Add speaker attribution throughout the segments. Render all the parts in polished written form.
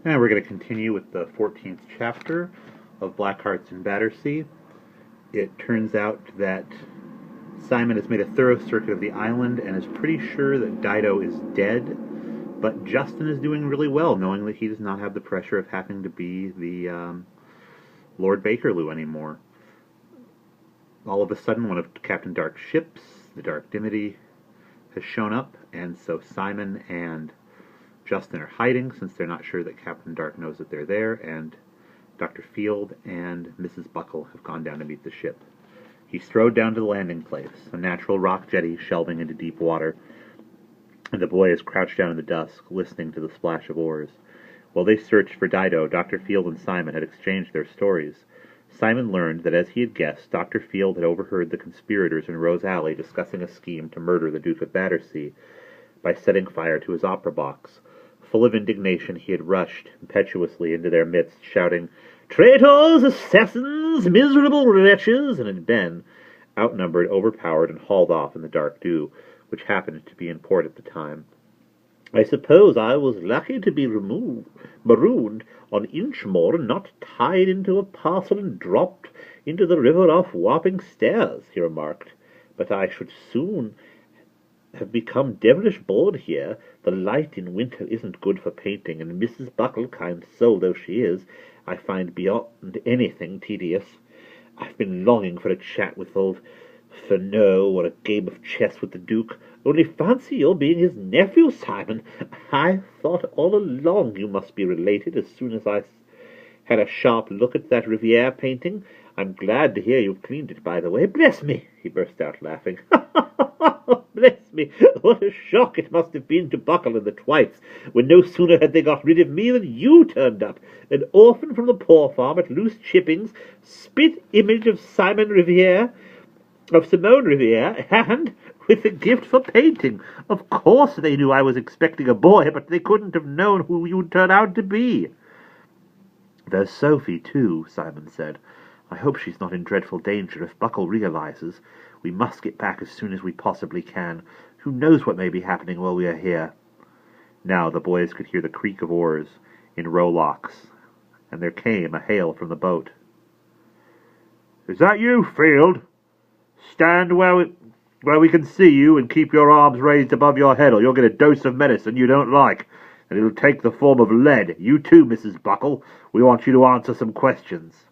Speaker 1: And we're going to continue with the 14th chapter of Black Hearts in Battersea. It turns out that Simon has made a thorough circuit of the island and is pretty sure that Dido is dead, but Justin is doing really well, knowing that he does not have the pressure of having to be the Lord Bakerloo anymore. All of a sudden, one of Captain Dark's ships, the Dark Dimity, has shown up, and so Simon and Justin are hiding since they're not sure that Captain Dark knows that they're there, and Dr. Field and Mrs. Buckle have gone down to meet the ship. He's strode down to the landing place, a natural rock jetty shelving into deep water, and the boy is crouched down in the dusk, listening to the splash of oars. While they searched for Dido, Dr. Field and Simon had exchanged their stories. Simon learned that, as he had guessed, Dr. Field had overheard the conspirators in Rose Alley discussing a scheme to murder the Duke of Battersea by setting fire to his opera box. Full of indignation, he had rushed impetuously into their midst, shouting, "Traitors! Assassins! Miserable wretches!" and had been outnumbered, overpowered, and hauled off in the dark dew, which happened to be in port at the time. "I suppose I was lucky to be marooned on Inchmore and not tied into a parcel and dropped into the river off Wapping Stairs," he remarked. "But I should soon have become devilish bored here. The light in winter isn't good for painting, and Mrs. Buckle, kind soul though she is, I find beyond anything tedious. I've been longing for a chat with old Furneaux, or a game of chess with the Duke. Only fancy your being his nephew, Simon. I thought all along you must be related as soon as I had a sharp look at that Riviere painting. I'm glad to hear you've cleaned it, by the way. Bless me!" he burst out laughing. "Bless me! What a shock it must have been to Buckle and the Twites, when no sooner had they got rid of me than you turned up, an orphan from the poor farm at Loose Chippings, spit image of Simone Riviere, and with a gift for painting. Of course they knew I was expecting a boy, but they couldn't have known who you'd turn out to be." "There's Sophie, too," Simon said. "I hope she's not in dreadful danger if Buckle realizes. We must get back as soon as we possibly can. Who knows what may be happening while we are here?" Now the boys could hear the creak of oars in rowlocks, and there came a hail from the boat. "Is that you, Field? Stand where we can see you, and keep your arms raised above your head, or you'll get a dose of medicine you don't like, and it'll take the form of lead. You too, Mrs. Buckle. We want you to answer some questions."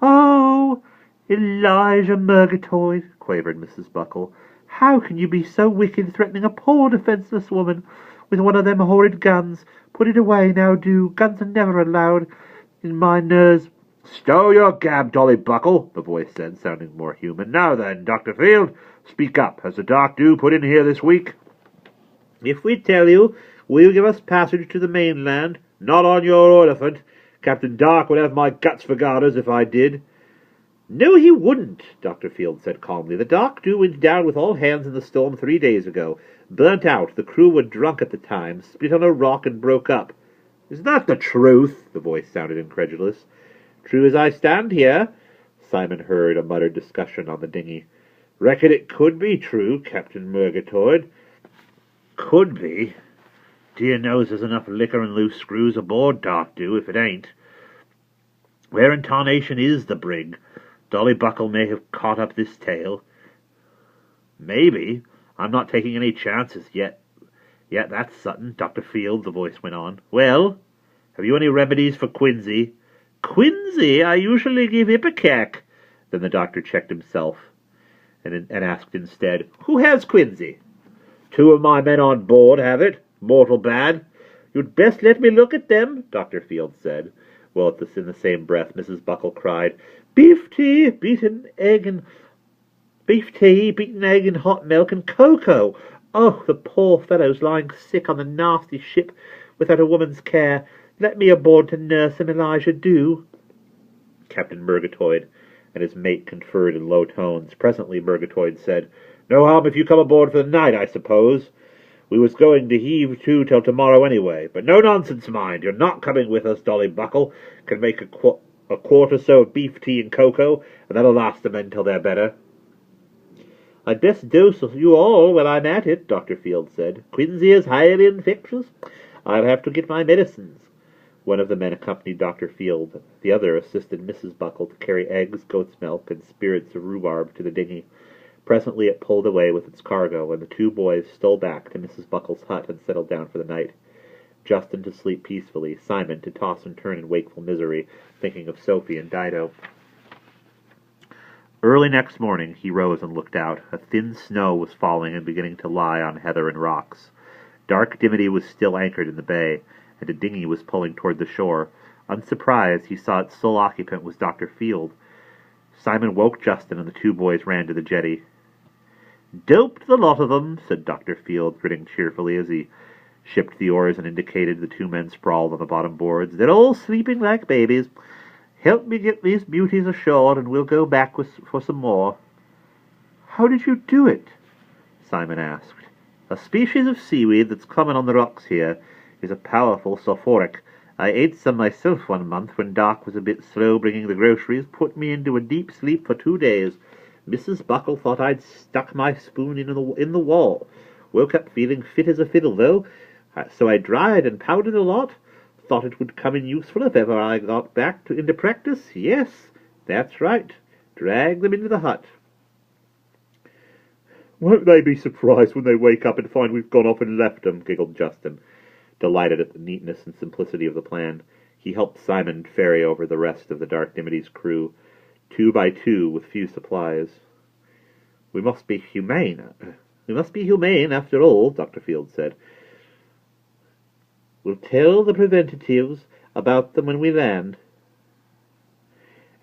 Speaker 1: "Oh, Elijah Murgatroyd," quavered Mrs. Buckle. "How can you be so wicked, threatening a poor defenceless woman with one of them horrid guns? Put it away now, do. Guns are never allowed in my nurse." "Stow your gab, Dolly Buckle," the voice said, sounding more human. "Now then, Dr. Field, speak up. Has the Dark Dew put in here this week?" "If we tell you, will you give us passage to the mainland?" "Not on your elephant. Captain Dark would have my guts for garters if I did." "No, he wouldn't," Dr. Field said calmly. "The Dark Dew went down with all hands in the storm 3 days ago. Burnt out. The crew were drunk at the time, split on a rock and broke up." "Is that the truth?" The voice sounded incredulous. "True as I stand here." Simon heard a muttered discussion on the dinghy. "Reckon it could be true, Captain Murgatroyd." "Could be. Dear knows there's enough liquor and loose screws aboard Dark Dew, if it ain't. Where in tarnation is the brig? Dolly Buckle may have caught up this tale." "Maybe. I'm not taking any chances yet. That's Sutton." "Dr. Field," the voice went on. "Well, have you any remedies for quinsy?" "Quinsy? I usually give ipecac." Then the doctor checked himself and asked instead, "Who has quinsy?" "2 of my men on board have it. Mortal bad." "You'd best let me look at them," Dr. Field said. Well, in the same breath, Mrs. Buckle cried, Beef tea, beaten egg, and hot milk and cocoa. Oh, the poor fellow's lying sick on the nasty ship without a woman's care. Let me aboard to nurse him, Elijah, do." Captain Murgatroyd and his mate conferred in low tones. Presently Murgatroyd said, "No harm if you come aboard for the night, I suppose. We was going to heave to till tomorrow anyway. But no nonsense, mind. You're not coming with us, Dolly Buckle. Can make a quart or so of beef tea and cocoa, and that'll last the men till they're better." "I'd best dose you all when I'm at it," Dr. Field said. "Quinsy is highly infectious. I'll have to get my medicines." One of the men accompanied Dr. Field. The other assisted Mrs. Buckle to carry eggs, goat's milk, and spirits of rhubarb to the dinghy. Presently it pulled away with its cargo, and the two boys stole back to Mrs. Buckle's hut and settled down for the night. Justin to sleep peacefully, Simon to toss and turn in wakeful misery, thinking of Sophie and Dido. Early next morning he rose and looked out. A thin snow was falling and beginning to lie on heather and rocks. Dark Dimity was still anchored in the bay, and a dinghy was pulling toward the shore. Unsurprised, he saw its sole occupant was Dr. Field. Simon woke Justin, and the two boys ran to the jetty. "Doped the lot of them," said Dr. Field, grinning cheerfully as he shipped the oars and indicated the two men sprawled on the bottom boards. "They're all sleeping like babies. Help me get these beauties ashore, and we'll go back for some more." "How did you do it?" Simon asked. "A species of seaweed that's common on the rocks here is a powerful sulphuric. I ate some myself one month when Doc was a bit slow bringing the groceries, put me into a deep sleep for 2 days. Mrs. Buckle thought I'd stuck my spoon in the wall. Woke up feeling fit as a fiddle, though, so I dried and powdered a lot. Thought it would come in useful if ever I got back into practice. Yes, that's right. Drag them into the hut." "Won't they be surprised when they wake up and find we've gone off and left them?" giggled Justin, delighted at the neatness and simplicity of the plan. He helped Simon ferry over the rest of the Dark Dimity's crew, 2 by 2, with few supplies. We must be humane, after all," Dr. Field said. "We'll tell the preventatives about them when we land,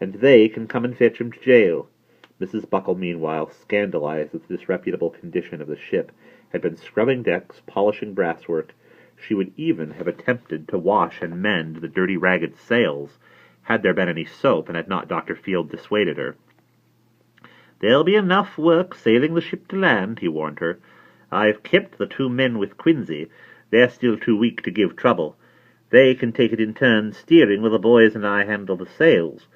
Speaker 1: and they can come and fetch him to jail." Mrs. Buckle, meanwhile, scandalized at the disreputable condition of the ship, had been scrubbing decks, polishing brasswork. She would even have attempted to wash and mend the dirty, ragged sails, had there been any soap, and had not Dr. Field dissuaded her. "There'll be enough work sailing the ship to land," he warned her. "I've kept the 2 men with Quincy. They're still too weak to give trouble. They can take it in turns steering while the boys and I handle the sails.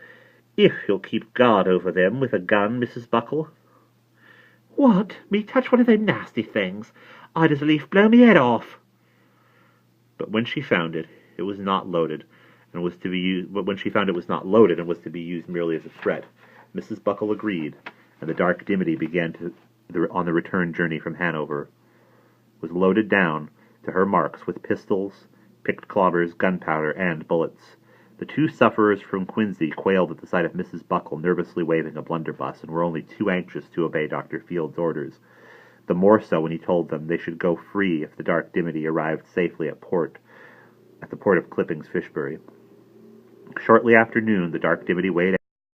Speaker 1: If you'll keep guard over them with a gun, Mrs. Buckle." "What? Me touch one of them nasty things? I'd as lief blow me head off." But when she found it, it was not loaded, and was to be used. But when she found it was not loaded and was to be used merely as a threat, Mrs. Buckle agreed, and the Dark Dimity began on the return journey from Hanover. Was loaded down to her marks with pistols, picked clobbers, gunpowder, and bullets. The 2 sufferers from Quincy quailed at the sight of Mrs. Buckle nervously waving a blunderbuss, and were only too anxious to obey Dr. Field's orders. The more so when he told them they should go free if the Dark Dimity arrived safely at the port of Clippings, Fishbury. Shortly after noon, the Dark Dimity weighed